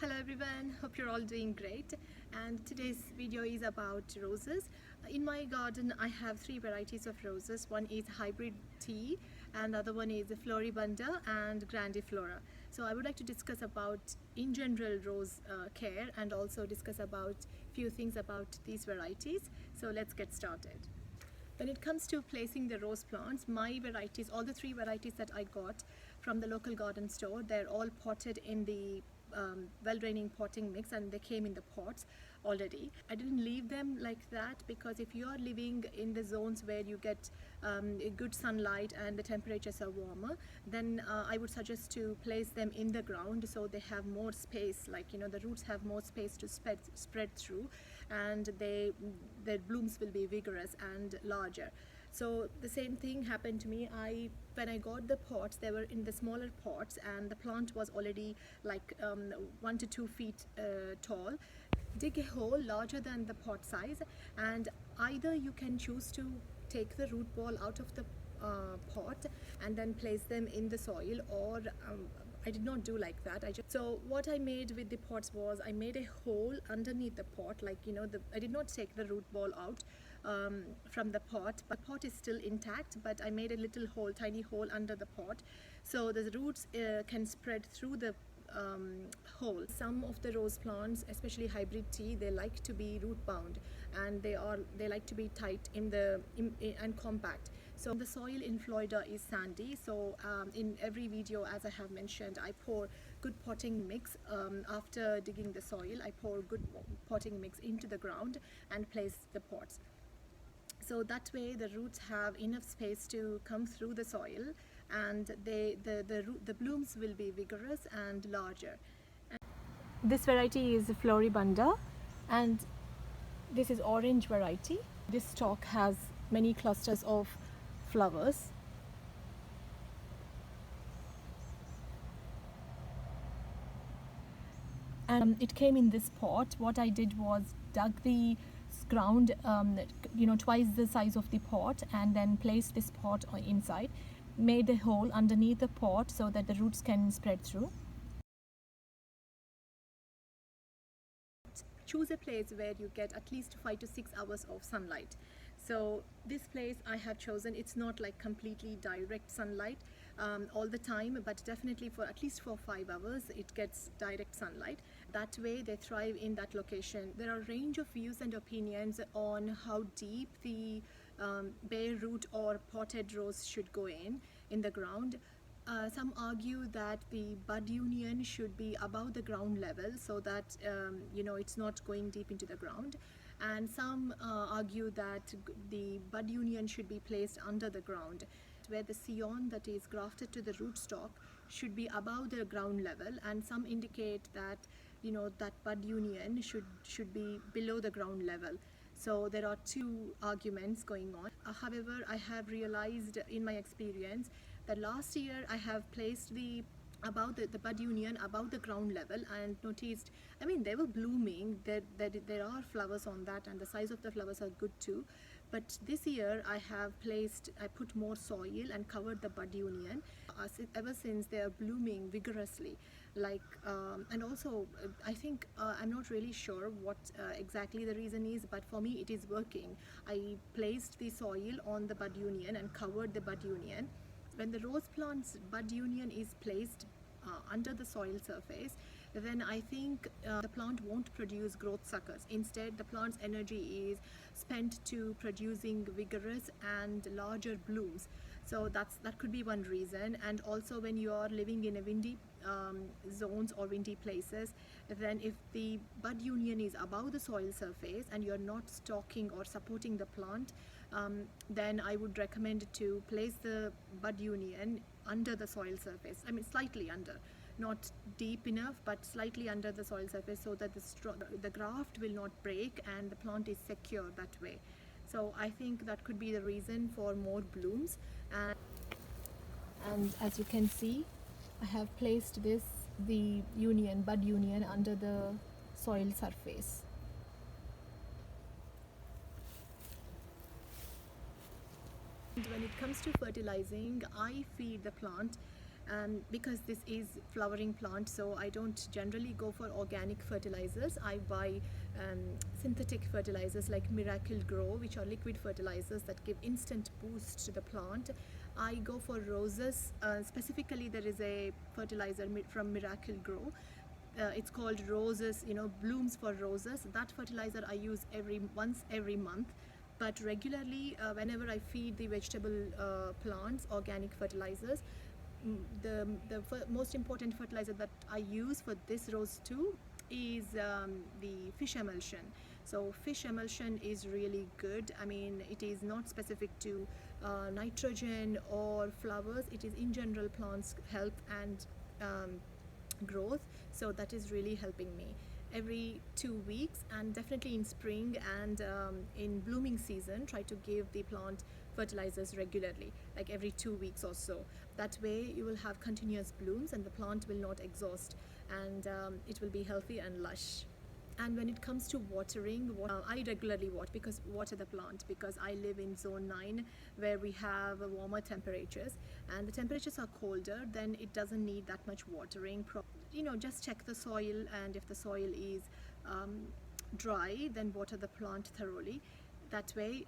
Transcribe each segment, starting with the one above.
Hello everyone, hope you're all doing great, and today's video is about roses. In my garden I have three varieties of roses. One is hybrid tea and the other one is Floribunda and Grandiflora. So I would like to discuss about in general rose care and also discuss about few things about these varieties. So let's get started. When it comes to placing the rose plants, my varieties, all the three varieties that I got from the local garden store, they're all potted in the well-draining potting mix, and they came in the pots already. I didn't leave them like that because if you are living in the zones where you get a good sunlight and the temperatures are warmer, then I would suggest to place them in the ground so they have more space, like the roots have more space to spread through, and their blooms will be vigorous and larger. So the same thing happened to me. When I got the pots, they were in the smaller pots and the plant was already like 1 to 2 feet tall. Dig a hole larger than the pot size, and either you can choose to take the root ball out of the pot and then place them in the soil, or I did not do like that. So what I made with the pots was I made a hole underneath the pot, like I did not take the root ball out from the pot, but pot is still intact, but I made a little hole, tiny hole under the pot, so the roots can spread through the hole. Some of the rose plants, especially hybrid tea, they like to be root bound, and they like to be tight and compact. So the soil in Florida is sandy, so in every video, as I have mentioned, I pour good potting mix. After digging the soil, I pour good potting mix into the ground and place the pots. So that way the roots have enough space to come through the soil, and the blooms will be vigorous and larger. This variety is Floribunda, and this is orange variety. This stalk has many clusters of flowers. And it came in this pot. What I did was dug the ground twice the size of the pot, and then placed this pot inside, made a hole underneath the pot so that the roots can spread through. Choose a place where you get at least 5 to 6 hours of sunlight. So this place I have chosen, it's not like completely direct sunlight all the time, but definitely for at least 5 hours it gets direct sunlight. That way they thrive in that location. There are a range of views and opinions on how deep the bare root or potted rose should go in the ground. Some argue that the bud union should be above the ground level, so that it's not going deep into the ground, and some argue that the bud union should be placed under the ground, where the 𝐾𝐚 that is grafted to the rootstock should be above the ground level, and some indicate that that bud union should be below the ground level. So there are two arguments going on. However, I have realized in my experience that last year I have placed the bud union above the ground level and noticed, they were blooming, there are flowers on that, and the size of the flowers are good too. But this year I put more soil and covered the bud union. Ever since they are blooming vigorously, and also I think I'm not really sure what exactly the reason is, but for me it is working. I placed the soil on the bud union and covered the bud union. When the rose plant's bud union is placed under the soil surface, then I think the plant won't produce growth suckers. Instead, the plant's energy is spent to producing vigorous and larger blooms. So that could be one reason. And also, when you are living in a windy zones or windy places, then if the bud union is above the soil surface and you're not stalking or supporting the plant, then I would recommend to place the bud union under the soil surface. Slightly under, not deep enough, but slightly under the soil surface, so that the graft will not break and the plant is secure that way. So I think that could be the reason for more blooms. And as you can see, I have placed the bud union under the soil surface. When it comes to fertilizing, I feed the plant Because this is flowering plant, so I don't generally go for organic fertilizers. I buy synthetic fertilizers like Miracle Grow, which are liquid fertilizers that give instant boost to the plant. I go for roses. Specifically, there is a fertilizer from Miracle Grow. It's called Roses, Blooms for Roses. That fertilizer I use once every month. But regularly, whenever I feed the vegetable plants organic fertilizers, the most important fertilizer that I use for this rose too is the fish emulsion. So fish emulsion is really good. I mean, it is not specific to nitrogen or flowers. It is in general plants health and growth. So that is really helping me every 2 weeks, and definitely in spring and in blooming season, try to give the plant fertilizers regularly, like every 2 weeks or so. That way you will have continuous blooms and the plant will not exhaust, and it will be healthy and lush. And when it comes to watering, I regularly water the plant because I live in zone 9 where we have warmer temperatures, and the temperatures are colder, then it doesn't need that much watering. Just check the soil, and if the soil is dry, then water the plant thoroughly. That way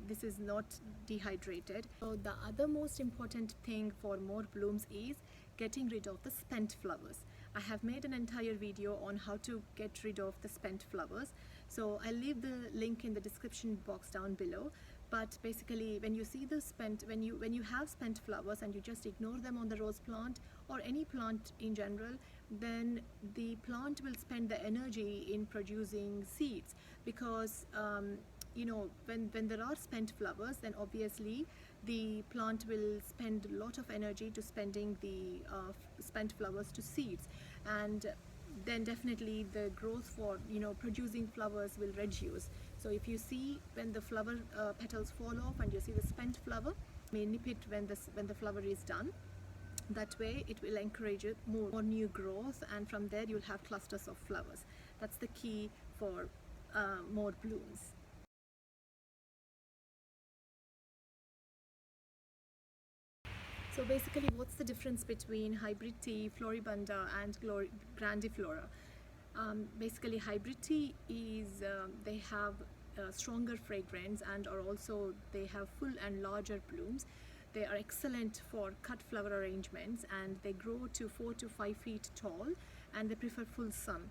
this is not dehydrated. So the other most important thing for more blooms is getting rid of the spent flowers. I have made an entire video on how to get rid of the spent flowers, so I'll leave the link in the description box down below. But basically, when you see the when you have spent flowers and you just ignore them on the rose plant or any plant in general, then the plant will spend the energy in producing seeds, because when there are spent flowers, then obviously the plant will spend a lot of energy to spending the spent flowers to seeds, and then definitely the growth for producing flowers will reduce. So if you see when the flower petals fall off and you see the spent flower, you may nip it when the flower is done. That way it will encourage more new growth, and from there you'll have clusters of flowers. That's the key for more blooms. So basically, what's the difference between hybrid tea, Floribunda and Grandiflora? Basically, hybrid tea is they have stronger fragrance, and they have full and larger blooms. They are excellent for cut flower arrangements, and they grow to 4 to 5 feet tall, and they prefer full sun.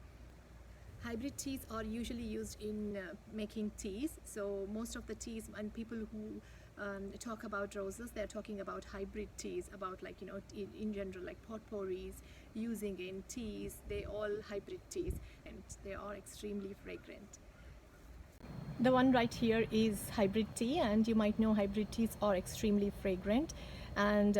Hybrid teas are usually used in making teas. So most of the teas and people who talk about roses, they're talking about hybrid teas, about in general, like potpourris, using in teas. They all hybrid teas, and they are extremely fragrant. The one right here is hybrid tea, and you might know hybrid teas are extremely fragrant, and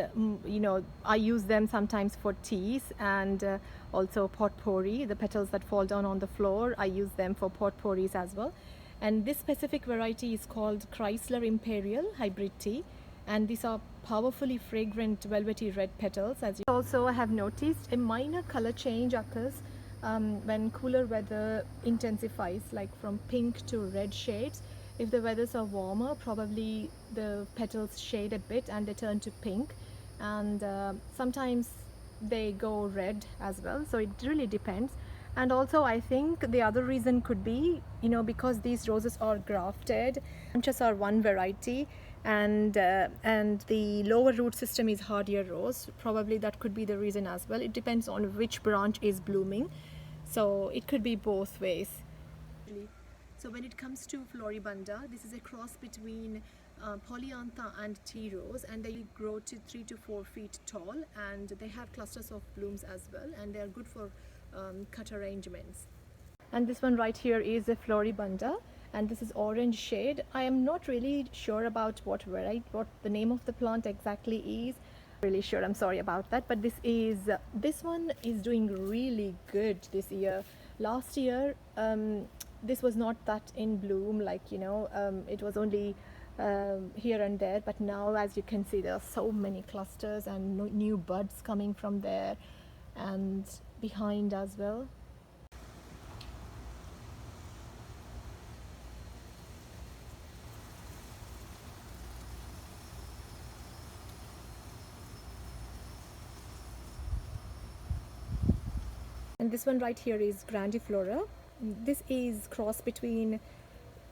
I use them sometimes for teas, and also potpourri, the petals that fall down on the floor, I use them for potpourris as well. And this specific variety is called Chrysler Imperial Hybrid Tea, and these are powerfully fragrant velvety red petals. Also, I have noticed a minor color change occurs when cooler weather intensifies, like from pink to red shades. If the weathers are warmer, probably the petals shade a bit and they turn to pink, and sometimes they go red as well. So it really depends. And also, I think the other reason could be, because these roses are grafted, branches are one variety, and the lower root system is hardier rose. Probably that could be the reason as well. It depends on which branch is blooming, so it could be both ways. So when it comes to Floribunda, this is a cross between polyantha and tea rose, and they grow to 3 to 4 feet tall, and they have clusters of blooms as well, and they are good for cut arrangements. And this one right here is a Floribunda, and this is orange shade. I am not really sure about what the name of the plant exactly is. Really sure, I'm sorry about that, but this one is doing really good this year. Last year this was not that in bloom, it was only here and there, but now, as you can see, there are so many clusters and new buds coming from there and behind as well. And this one right here is Grandiflora. This is cross between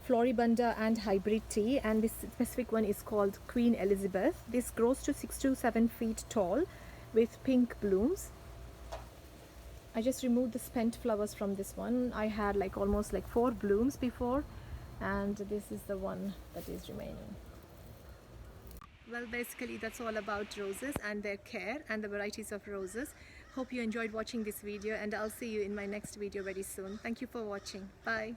Floribunda and hybrid tea, and this specific one is called Queen Elizabeth. This grows to 6 to 7 feet tall with pink blooms. I just removed the spent flowers from this one. I had like almost like 4 blooms before, and this is the one that is remaining. Well, basically that's all about roses and their care and the varieties of roses. Hope you enjoyed watching this video, and I'll see you in my next video very soon. Thank you for watching. Bye.